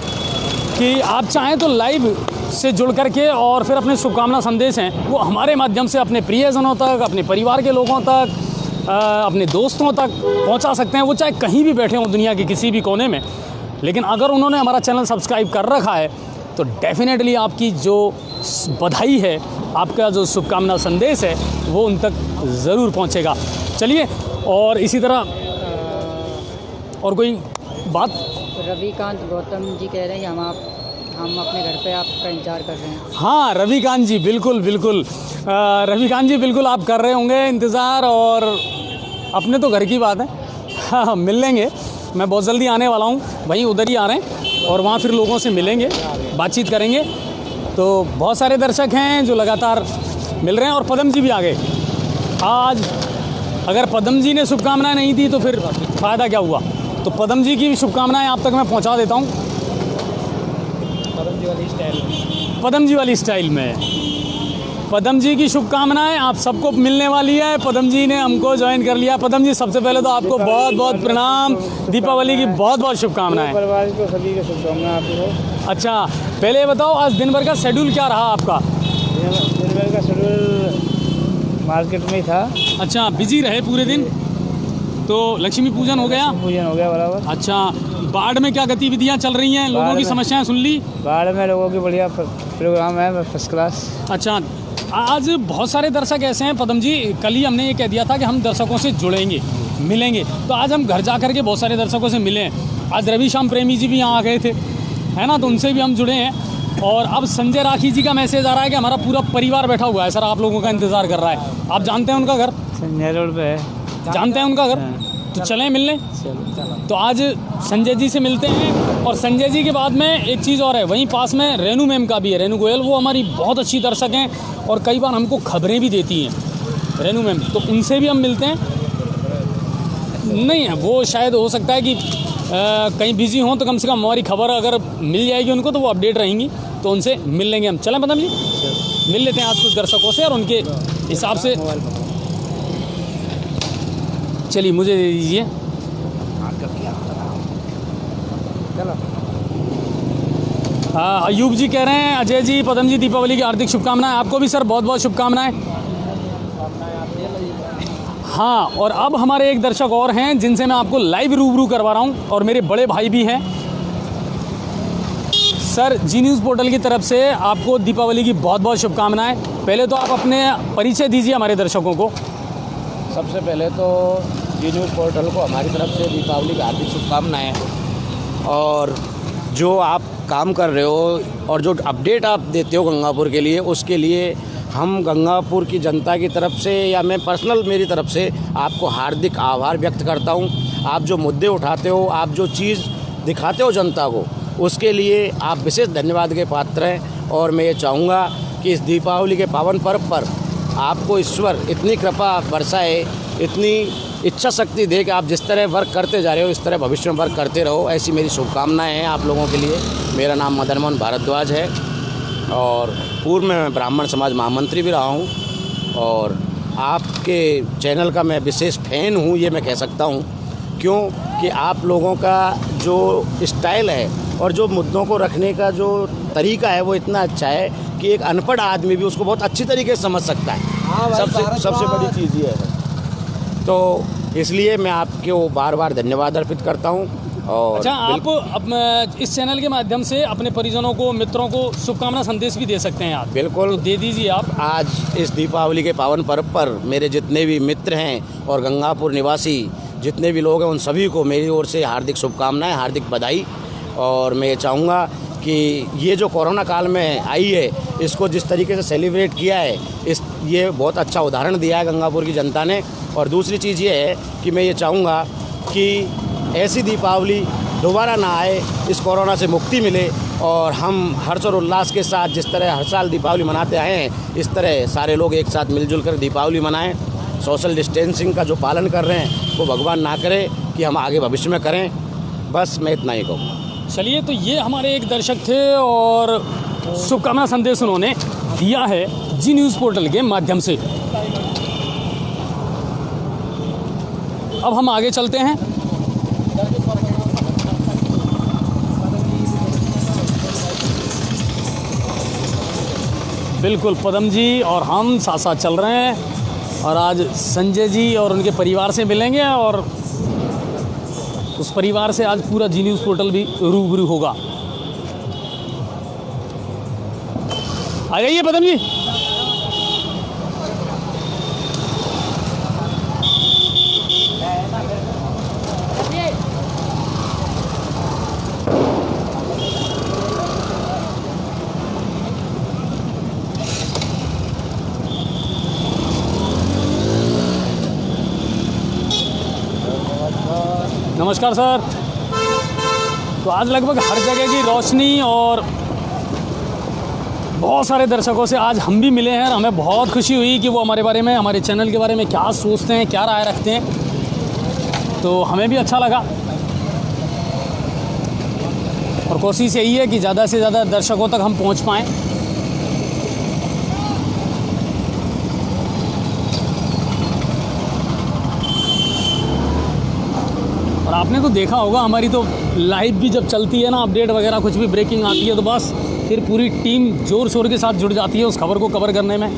कि आप चाहें तो लाइव से जुड़ करके और फिर अपने शुभकामना संदेश हैं वो हमारे माध्यम से अपने प्रियजनों तक, अपने परिवार के लोगों तक, अपने दोस्तों तक पहुंचा सकते हैं। वो चाहे कहीं भी बैठे हों दुनिया के किसी भी कोने में, लेकिन अगर उन्होंने हमारा चैनल सब्सक्राइब कर रखा है तो डेफिनेटली आपकी जो बधाई है, आपका जो शुभकामना संदेश है वो उन तक ज़रूर पहुंचेगा। चलिए, और इसी तरह और कोई बात?
रविकांत गौतम जी कह रहे हैं कि हम अपने घर पे आपका इंतजार कर रहे हैं।
हाँ, रविकांत जी, बिल्कुल बिल्कुल, रविकांत जी बिल्कुल आप कर रहे होंगे इंतज़ार। और अपने तो घर की बात है, हाँ, मिल लेंगे। मैं बहुत जल्दी आने वाला हूँ, वहीं उधर ही आ रहे हैं और वहाँ फिर लोगों से मिलेंगे, बातचीत करेंगे। तो बहुत सारे दर्शक हैं जो लगातार मिल रहे हैं और पदम जी भी आ गए। आज अगर पदम जी ने शुभकामनाएं नहीं दी तो फिर फ़ायदा क्या हुआ? तो पदम जी की भी शुभकामनाएं आप तक मैं पहुंचा देता हूं, पदम जी वाली स्टाइल में। पदम जी की शुभकामनाएं आप सबको मिलने वाली है। पदम जी ने हमको ज्वाइन कर लिया। पदम जी, सबसे पहले तो आपको बहुत बहुत प्रणाम, दीपावली की बहुत बहुत शुभकामनाएं।
परिवार को सभी को शुभकामनाएं आपको।
अच्छा, पहले ये बताओ आज दिन भर का शेड्यूल क्या रहा आपका?
दिन भर का शेड्यूल मार्केट में ही था।
अच्छा, बिजी रहे पूरे दिन? तो लक्ष्मी पूजन हो गया?
पूजन हो गया बराबर।
अच्छा, बाढ़ में क्या गतिविधियां चल रही हैं? लोगों की समस्याएं सुन ली?
बाढ़ में लोगों की बढ़िया प्रोग्राम है, फर्स्ट क्लास।
अच्छा, आज बहुत सारे दर्शक ऐसे हैं पदम जी, कल ही हमने ये कह दिया था कि हम दर्शकों से जुड़ेंगे, मिलेंगे। तो आज हम घर जा कर के बहुत सारे दर्शकों से मिले हैं। आज रवि श्याम प्रेमी जी भी यहाँ आ गए थे, है ना, तो उनसे भी हम जुड़े हैं। और अब संजय राखी जी का मैसेज आ रहा है कि हमारा पूरा परिवार बैठा हुआ है सर, आप लोगों का इंतज़ार कर रहा है। आप जानते हैं उनका घर?
संजय रोड पे है।
जानते हैं उनका घर? तो चलें मिलने। तो आज संजय जी से मिलते हैं। और संजय जी के बाद में एक चीज़ और है, वहीं पास में रेनू मैम का भी है, रेनू गोयल। वो हमारी बहुत अच्छी दर्शक हैं और कई बार हमको खबरें भी देती हैं रेनू मैम, तो उनसे भी हम मिलते हैं। नहीं, वो शायद हो सकता है कि कहीं बिजी हों, तो कम से कम हमारी खबर अगर मिल जाएगी उनको तो वो अपडेट रहेंगी, तो उनसे मिल लेंगे हम। चलें पदम जी, मिल लेते हैं आज कुछ दर्शकों से और उनके हिसाब से। चलिए, मुझे दे दीजिए। अयूब जी कह रहे हैं, अजय जी, पदम जी, दीपावली की हार्दिक शुभकामनाएं। आपको भी सर बहुत बहुत शुभकामनाएं। हाँ, और अब हमारे एक दर्शक और हैं जिनसे मैं आपको लाइव रूबरू करवा रहा हूं और मेरे बड़े भाई भी हैं। सर, जी न्यूज़ पोर्टल की तरफ से आपको दीपावली की बहुत बहुत शुभकामनाएं। पहले तो आप अपने परिचय दीजिए हमारे दर्शकों को।
सबसे पहले तो जी न्यूज़ पोर्टल को हमारी तरफ से दीपावली की हार्दिक शुभकामनाएं। और जो आप काम कर रहे हो और जो अपडेट आप देते हो गंगापुर के लिए, उसके लिए हम गंगापुर की जनता की तरफ से या मैं पर्सनल मेरी तरफ से आपको हार्दिक आभार व्यक्त करता हूं। आप जो मुद्दे उठाते हो, आप जो चीज़ दिखाते हो जनता को, उसके लिए आप विशेष धन्यवाद के पात्र हैं। और मैं ये चाहूँगा कि इस दीपावली के पावन पर्व पर आपको ईश्वर इतनी कृपा बरसाए, इतनी इच्छा शक्ति दे कि आप जिस तरह वर्क करते जा रहे हो इस तरह भविष्य में वर्क करते रहो। ऐसी मेरी शुभकामनाएं हैं आप लोगों के लिए। मेरा नाम मदन मोहन भारद्वाज है और पूर्व में मैं ब्राह्मण समाज महामंत्री भी रहा हूँ और आपके चैनल का मैं विशेष फ़ैन हूँ, ये मैं कह सकता हूँ। क्यों कि आप लोगों का जो स्टाइल है और जो मुद्दों को रखने का जो तरीका है वो इतना अच्छा है कि एक अनपढ़ आदमी भी उसको बहुत अच्छी तरीके से समझ सकता है। सबसे बड़ी चीज़ ये है। तो इसलिए मैं आपको बार बार धन्यवाद अर्पित करता हूँ। और
अच्छा, आप इस चैनल के माध्यम से अपने परिजनों को, मित्रों को शुभकामना संदेश भी दे सकते हैं आप।
बिल्कुल,
तो दे दीजिए आप।
आज इस दीपावली के पावन पर्व पर मेरे जितने भी मित्र हैं और गंगापुर निवासी जितने भी लोग हैं, उन सभी को मेरी ओर से हार्दिक शुभकामनाएं, हार्दिक बधाई। और मैं ये चाहूँगा कि ये जो कोरोना काल में आई है, इसको जिस तरीके से सेलिब्रेट किया है, ये बहुत अच्छा उदाहरण दिया है गंगापुर की जनता ने। और दूसरी चीज़ ये है कि मैं ये चाहूँगा कि ऐसी दीपावली दोबारा ना आए, इस कोरोना से मुक्ति मिले और हम हर्ष और उल्लास के साथ जिस तरह हर साल दीपावली मनाते आए हैं, इस तरह सारे लोग एक साथ मिलजुल कर दीपावली मनाएं। सोशल डिस्टेंसिंग का जो पालन कर रहे हैं वो भगवान ना करे कि हम आगे भविष्य में करें। बस मैं इतना ही कहूँ।
चलिए, तो ये हमारे एक दर्शक थे और शुभकामना संदेश उन्होंने दिया है जी न्यूज़ पोर्टल के माध्यम से। अब हम आगे चलते हैं। बिल्कुल, पदम जी और हम साथ साथ चल रहे हैं और आज संजय जी और उनके परिवार से मिलेंगे और उस परिवार से आज पूरा जी न्यूज़ पोर्टल भी रूबरू होगा। आ जाइए पदम जी। नमस्कार सर। तो आज लगभग हर जगह की रोशनी और बहुत सारे दर्शकों से आज हम भी मिले हैं और हमें बहुत खुशी हुई कि वो हमारे बारे में, हमारे चैनल के बारे में क्या सोचते हैं, क्या राय रखते हैं। तो हमें भी अच्छा लगा और कोशिश यही है कि ज़्यादा से ज़्यादा दर्शकों तक हम पहुंच पाएँ। और आपने तो देखा होगा हमारी तो लाइव भी जब चलती है ना, अपडेट वगैरह कुछ भी ब्रेकिंग आती है तो बस फिर पूरी टीम जोर शोर के साथ जुड़ जाती है उस खबर को कवर करने में।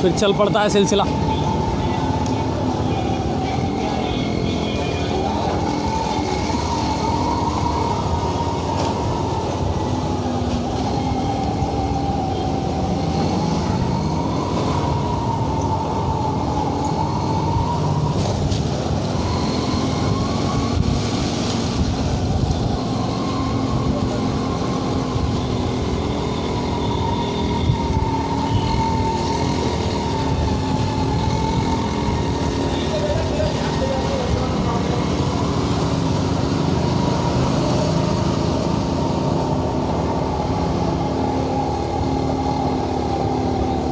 फिर चल पड़ता है सिलसिला।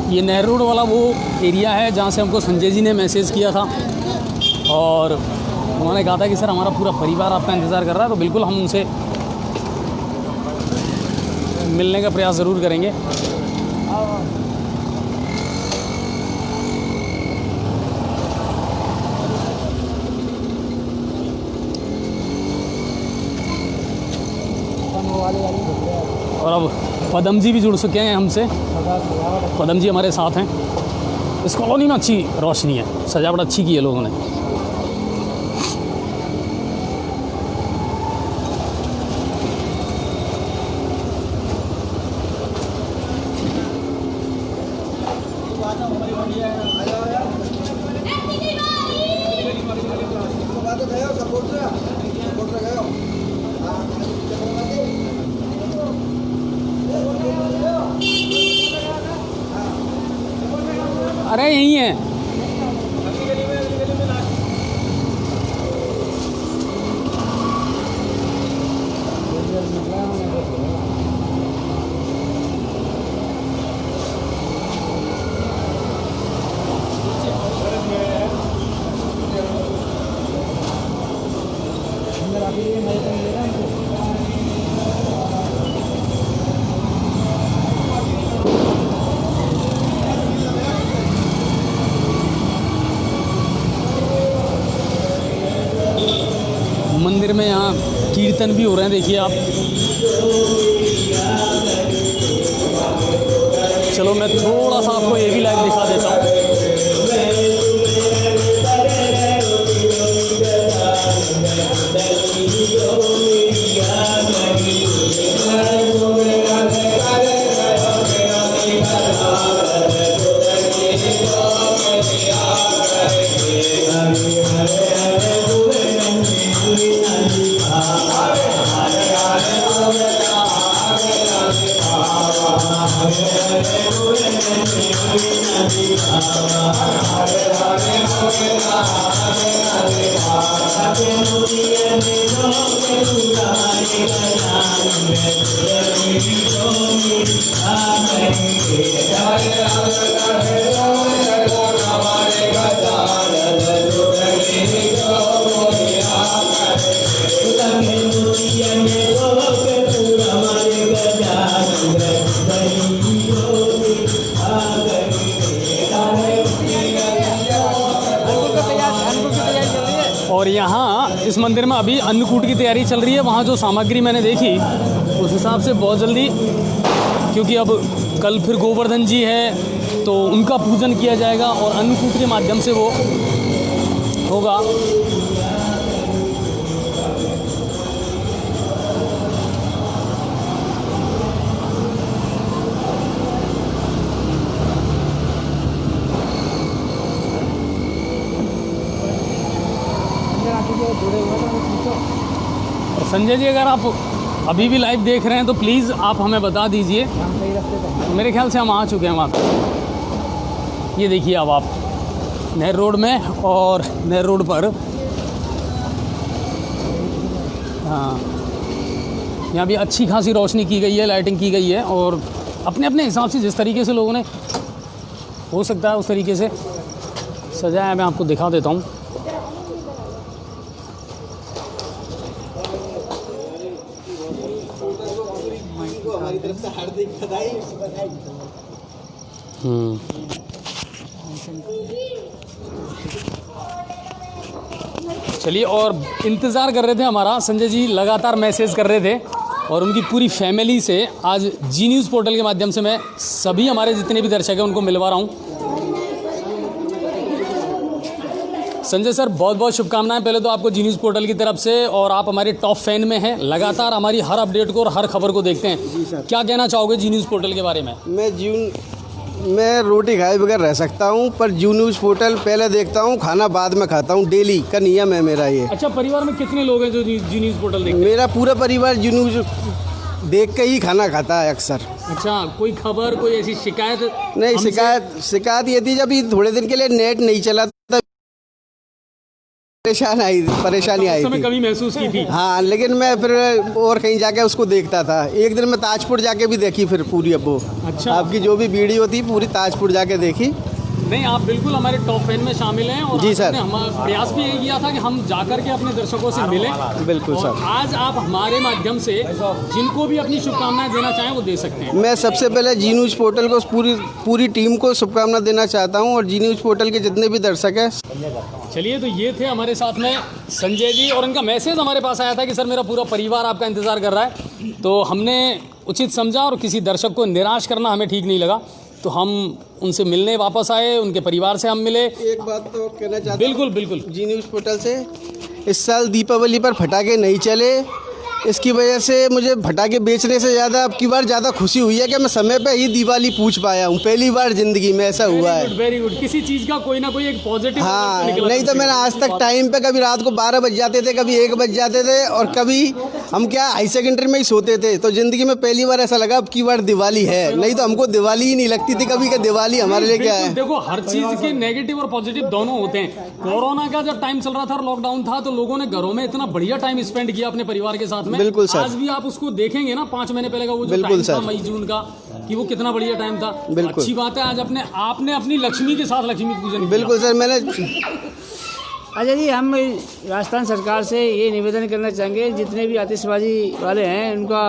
ये नेहरू रोड वाला वो एरिया है जहाँ से हमको संजय जी ने मैसेज किया था और उन्होंने कहा था कि सर हमारा पूरा परिवार आपका इंतज़ार कर रहा है। तो बिल्कुल हम उनसे मिलने का प्रयास ज़रूर करेंगे। और अब पदम जी भी जुड़ चुके हैं हमसे। पदम जी हमारे साथ हैं। इस कॉलोनी में अच्छी रोशनी है, सजावट अच्छी की है लोगों ने। अरे यही है। मंदिर में यहाँ कीर्तन भी हो रहे हैं, देखिए आप। चलो मैं थोड़ा सा आपको ये भी लाइव दिखा देता हूँ। और यहाँ इस मंदिर में अभी अन्नकूट की तैयारी चल रही है। वहाँ जो सामग्री मैंने देखी उस हिसाब से बहुत जल्दी, क्योंकि अब कल फिर गोवर्धन जी है तो उनका पूजन किया जाएगा और अन्नकूट के माध्यम से वो होगा। संजय जी, अगर आप अभी भी लाइव देख रहे हैं तो प्लीज़ आप हमें बता दीजिए। मेरे ख्याल से हम आ चुके हैं वहाँ पे। ये देखिए अब आप नहर रोड में, और नहर रोड पर हाँ यहाँ भी अच्छी खासी रोशनी की गई है, लाइटिंग की गई है, और अपने अपने हिसाब से जिस तरीके से लोगों ने हो सकता है उस तरीके से सजाया है। मैं आपको दिखा देता हूँ। चलिए, और इंतज़ार कर रहे थे हमारा, संजय जी लगातार मैसेज कर रहे थे और उनकी पूरी फैमिली से आज जी न्यूज़ पोर्टल के माध्यम से मैं सभी हमारे जितने भी दर्शक हैं उनको मिलवा रहा हूँ। संजय सर, बहुत बहुत शुभकामनाएं पहले तो आपको जी न्यूज़ पोर्टल की तरफ से, और आप हमारे टॉप फैन में हैं, लगातार हमारी हर अपडेट को और हर खबर को देखते हैं।
जी सर।
क्या कहना चाहोगे जी न्यूज़ पोर्टल के बारे में?
मैं रोटी खाए बगैर रह सकता हूँ, पर जी न्यूज़ पोर्टल पहले देखता हूँ, खाना बाद में खाता हूँ। डेली का नियम है मेरा ये।
अच्छा, परिवार में कितने लोग हैं जो जी न्यूज़ पोर्टल देखते हैं?
मेरा पूरा परिवार जी न्यूज़ देख के ही खाना खाता है अक्सर।
अच्छा, कोई खबर, कोई ऐसी शिकायत?
नहीं, शिकायत ये थी जब थोड़े दिन के लिए नेट नहीं चला था, परेशानी आई थी,
कभी महसूस की थी।
हाँ, लेकिन मैं फिर और कहीं जाके उसको देखता था। एक दिन मैं ताजपुर जाके भी देखी फिर पूरी। अब वो
अच्छा,
आपकी जो भी वीडियो थी पूरी ताजपुर जाके देखी।
नहीं, आप बिल्कुल हमारे टॉप फैन में शामिल हैं, और
जी सर।
हम प्रयास भी यही किया था कि हम जाकर के अपने दर्शकों से मिलें।
बिल्कुल
और
सर।
आज आप हमारे माध्यम से जिनको भी अपनी शुभकामनाएं देना चाहें वो दे सकते हैं।
मैं सबसे पहले जी न्यूज़ पोर्टल को पूरी टीम को शुभकामना देना चाहता हूं, और जी न्यूज़ पोर्टल के जितने भी दर्शक हैं।
चलिए, तो ये थे हमारे साथ में संजय जी, और उनका मैसेज हमारे पास आया था कि सर मेरा पूरा परिवार आपका इंतज़ार कर रहा है। तो हमने उचित समझा, और किसी दर्शक को निराश करना हमें ठीक नहीं लगा, तो हम उनसे मिलने वापस आए, उनके परिवार से हम मिले।
एक बात तो कहना चाहता हूं,
बिल्कुल बिल्कुल,
जी न्यूज़ पोर्टल से इस साल दीपावली पर पटाखे नहीं चले,
इसकी वजह से मुझे भटाके बेचने से ज़्यादा अब की बार ज़्यादा खुशी हुई है कि मैं समय पे ही दिवाली पूछ पाया हूँ। पहली बार ज़िंदगी में ऐसा हुआ है।
Very good. किसी चीज़ का कोई ना कोई एक पॉजिटिव
हाँ, नहीं तो मैंने आज तक टाइम पे कभी रात को 12 बज जाते थे, कभी 1 बज जाते थे, और कभी हम क्या हाई सेकेंडरी में ही सोते थे। तो ज़िंदगी में पहली बार ऐसा लगा अब की बार दिवाली है, नहीं तो हमको दिवाली ही नहीं लगती थी कभी कि दिवाली हमारे लिए क्या है।
देखो, हर चीज़ के नेगेटिव और पॉजिटिव दोनों होते हैं। कोरोना का जब टाइम चल रहा था और लॉकडाउन था तो लोगों ने घरों में इतना बढ़िया टाइम स्पेंड किया अपने परिवार के साथ में।
बिल्कुल सर।
आज भी आप उसको देखेंगे ना, 5 महीने पहले का वो जो
बिल्कुल
टाइम था
सर।
मई जून का, कि वो कितना बढ़िया टाइम था।
बिल्कुल।
अच्छी बात है, आज आपने अपनी लक्ष्मी के साथ लक्ष्मी पूजन किया।
बिल्कुल सर। मैंने
अच्छा जी, हम राजस्थान सरकार से ये निवेदन करना चाहेंगे, जितने भी आतिशबाजी वाले हैं उनका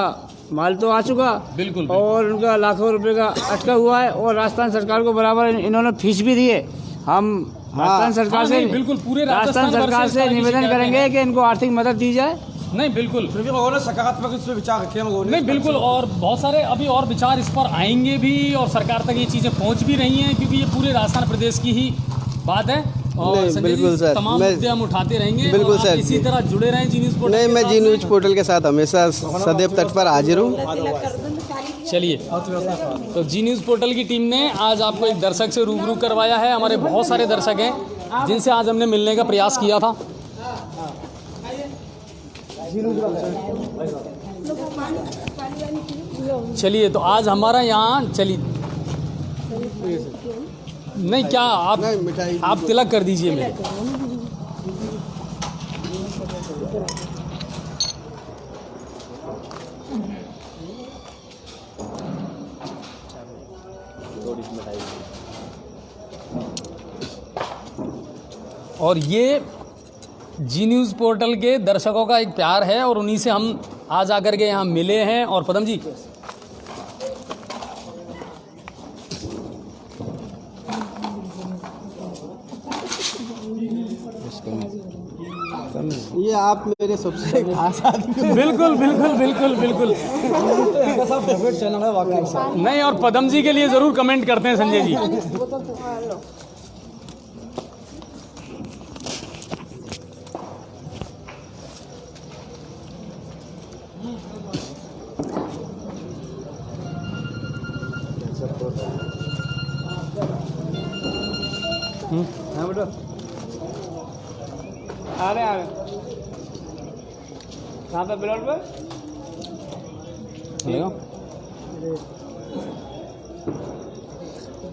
माल तो आ चुका,
बिल्कुल,
और उनका लाखों रुपए का अटका हुआ है, और राजस्थान सरकार को बराबर इन्होंने फीस भी दी है। हम राजस्थान सरकार से
बिल्कुल पूरे
राजस्थान सरकार से निवेदन करेंगे कि इनको आर्थिक मदद दी जाए।
नहीं, बिल्कुल
फिर भी लोगों ने सकारात्मक इस पर विचार रखे हैं।
नहीं, बिल्कुल, और बहुत सारे अभी और विचार इस पर आएंगे भी, और सरकार तक ये चीज़ें पहुंच भी रही हैं, क्योंकि ये पूरे राजस्थान प्रदेश की ही बात है। और संजय
बिल्कुल
जी,
सर,
तमाम मुद्दे हम उठाते रहेंगे।
बिल्कुल
और आप
सर।
इसी तरह जुड़े रहें जी न्यूज़ पोर्टल
नहीं,
के
मैं
साथ
जी
में।
न्यूज़ पोर्टल के साथ हमेशा सदैव तत्पर हाजिर हूँ।
चलिए, तो जी न्यूज़ पोर्टल की टीम ने आज आपको एक दर्शक से रूबरू करवाया है। हमारे बहुत सारे दर्शक हैं जिनसे आज हमने मिलने का प्रयास किया था। चलिए, तो आज हमारा यहाँ नहीं, क्या आप तिलक कर दीजिए मेरे। और ये जी न्यूज़ पोर्टल के दर्शकों का एक प्यार है, और उन्हीं से हम आज आकर के यहाँ मिले हैं। और पदम जी,
ये आप मेरे सबसे खास आदमी।
बिल्कुल बिल्कुल बिल्कुल बिल्कुल।
फेवरेट चैनल है वाकई।
नहीं, और पदम जी के लिए ज़रूर कमेंट करते हैं संजय जी।
हाँ बेटा, आ रहे कहाँ पे प्लॉट पे?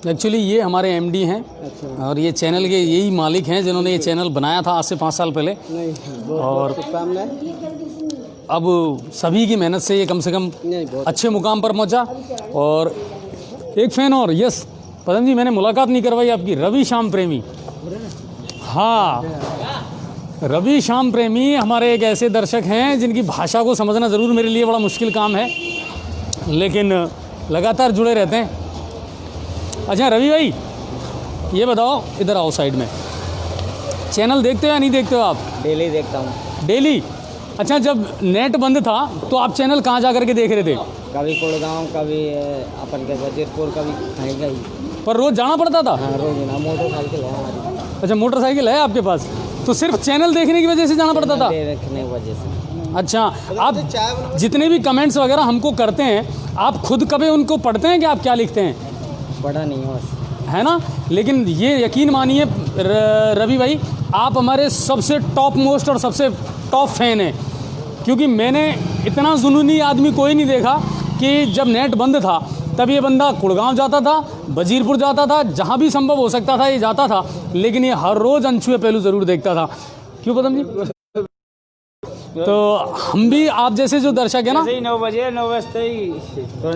एक्चुअली ये हमारे एमडी हैं। अच्छा। और ये चैनल के यही मालिक हैं जिन्होंने ये चैनल बनाया था आज से 5 साल पहले। और अब सभी की मेहनत से ये कम से कम अच्छे मुकाम पर पहुंचा। और एक फ़ैन और, यस पदम जी, मैंने मुलाकात नहीं करवाई आपकी, रवि श्याम प्रेमी। हाँ, रवि श्याम प्रेमी हमारे एक ऐसे दर्शक हैं जिनकी भाषा को समझना ज़रूर मेरे लिए बड़ा मुश्किल काम है, लेकिन लगातार जुड़े रहते हैं। अच्छा रवि भाई, ये बताओ, इधर आओ साइड में, चैनल देखते हो या नहीं देखते हो आप?
डेली देखता हूँ।
डेली? अच्छा, जब नेट बंद था तो आप चैनल कहाँ जा करके देख रहे थे?
कभी कुड़गांव, कभी अपन के वजीरपुर, कभी कहीं कहीं।
पर रोज़ जाना पड़ता था?
हाँ, रोज ना, मोटरसाइकिल है हमारी।
अच्छा, मोटरसाइकिल है आपके पास, तो सिर्फ चैनल देखने की वजह से जाना पड़ता था?
देखने की वजह से।
अच्छा, आप जितने भी कमेंट्स वगैरह हमको करते हैं, आप खुद कभी उनको पढ़ते हैं कि आप क्या लिखते हैं?
पढ़ा नहीं हो,
है ना। लेकिन ये यकीन मानिए रवि भाई, आप हमारे सबसे टॉप मोस्ट और सबसे टॉप फैन हैं, क्योंकि मैंने इतना जुनूनी आदमी कोई नहीं देखा कि जब नेट बंद था तब ये बंदा कुड़गांव जाता था, वजीरपुर जाता था, जहाँ भी संभव हो सकता था ये जाता था, लेकिन ये हर रोज़ अनछुए पहलू ज़रूर देखता था। क्यों पदम जी? तो हम भी आप जैसे जो दर्शक है ना,
9 बजे 9 बजते ही,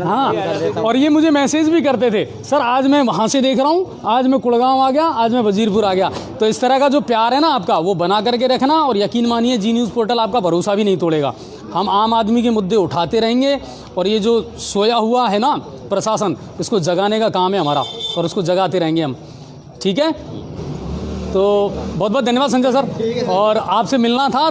हाँ, और ये मुझे मैसेज भी करते थे, सर आज मैं वहाँ से देख रहा हूँ, आज मैं कुड़गांव आ गया, आज मैं वजीरपुर आ गया। तो इस तरह का जो प्यार है ना आपका, वो बना करके रखना। और यकीन मानिए जी न्यूज़ पोर्टल आपका भरोसा भी नहीं तोड़ेगा। हम आम आदमी के मुद्दे उठाते रहेंगे, और ये जो सोया हुआ है ना प्रशासन, इसको जगाने का काम है हमारा, और उसको जगाते रहेंगे हम। ठीक है, तो बहुत बहुत धन्यवाद संजय सर, और आपसे मिलना था।